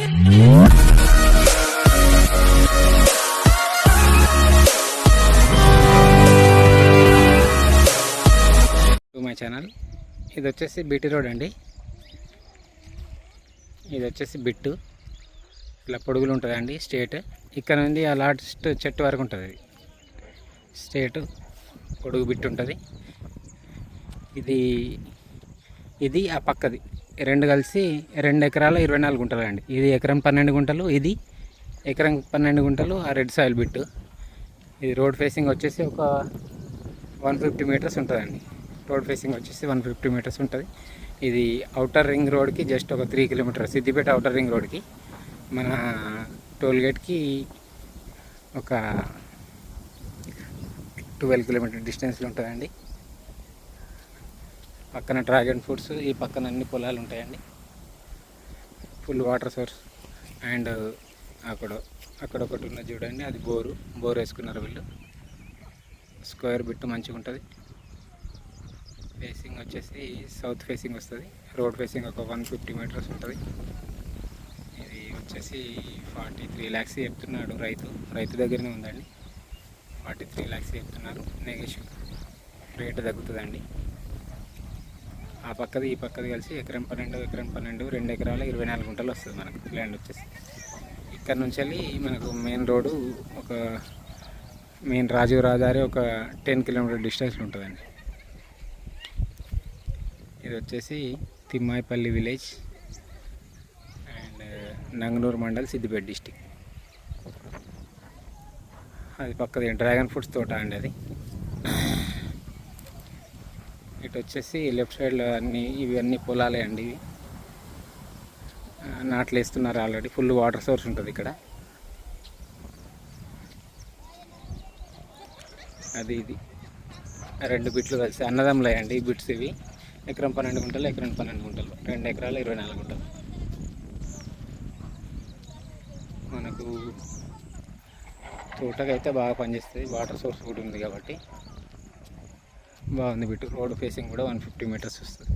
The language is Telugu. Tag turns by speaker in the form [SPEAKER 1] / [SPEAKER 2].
[SPEAKER 1] My channel. ఇది వచ్చేసి బీటీ రోడ్ అండి. ఇది వచ్చేసి బిట్టు ఇలా పొడుగులు ఉంటుందండి స్ట్రేట్. ఇక్కడ నుండి ఆ లాస్ట్ చెట్టు వరకు ఉంటుంది స్ట్రేట్ పొడుగు బిట్టు ఉంటుంది. ఇది ఆ పక్కది రెండు కలిసి 2 ఎకరాల 24 గుంటలు అండి. ఇది ఎకరం 12 గుంటలు, ఇది ఎకరం 12 గుంటలు. ఆ రెడ్ సాయిల్ బిట్టు. ఇది రోడ్ ఫేసింగ్ వచ్చేసి ఒక 150 మీటర్స్ ఉంటుందండి. రోడ్ ఫేసింగ్ వచ్చేసి 150 మీటర్స్ ఉంటుంది. ఇది అవుటర్ రింగ్ రోడ్కి జస్ట్ ఒక 3 కిలోమీటర్, సిద్దిపేట అవుటర్ రింగ్ రోడ్కి మన టోల్గేట్కి ఒక 12 కిలోమీటర్ డిస్టెన్స్లో ఉంటుందండి. పక్కన డ్రాగన్ ఫ్రూట్స్, ఈ పక్కన అన్ని పొలాలు ఉంటాయండి. Full water source. అండ్ అక్కడ ఒకటి ఉన్నది చూడండి, అది బోర్ వేసుకున్నారు వీళ్ళు. స్క్వేర్ బిట్టు మంచిగా ఉంటుంది. ఫేసింగ్ వచ్చేసి సౌత్ ఫేసింగ్ వస్తుంది. రోడ్ ఫేసింగ్ ఒక 150 మీటర్స్ ఉంటుంది. ఇది వచ్చేసి 43 lakhs చెప్తున్నాడు రైతు దగ్గరనే ఉందండి. 43 lakhs చెప్తున్నారు. నెగోషియబుల్ రేటు తగ్గుతుందండి. ఆ పక్కది ఈ పక్కది కలిసి ఎకరం 12 2 ఎకరాల 24 గుంటలు వస్తుంది మనకు ల్యాండ్ వచ్చేసి. ఇక్కడ నుంచి వెళ్ళి మనకు మెయిన్ రాజీవ్ రహదారి ఒక 10 కిలోమీటర్ డిస్టెన్స్లో ఉంటుందండి. ఇది వచ్చేసి Thimmaipalli village and Nanganur mandal, Siddipet district. అది పక్కది డ్రాగన్ ఫ్రూట్స్ తోట అండి అది. ఇటు వచ్చేసి లెఫ్ట్ సైడ్లో ఇవన్నీ పొలాలే అండి. ఇవి నాట్లు వేస్తున్నారు ఆల్రెడీ. ఫుల్ వాటర్ సోర్స్ ఉంటుంది ఇక్కడ. ఇది 2 బిట్లు కలిసి అన్నదమ్ములే అండి ఈ బిట్స్. ఇవి ఎకరం 12 గుంటలు, ఎకరం 12 గుంటలు, 2 ఎకరాల 24 గుంటలు. మనకు తోటకైతే బాగా పనిచేస్తుంది. వాటర్ సోర్స్ కూడా ఉంది కాబట్టి బాగుంది బిట్టు. రోడ్ ఫేసింగ్ కూడా 150 మీటర్స్ వస్తుంది.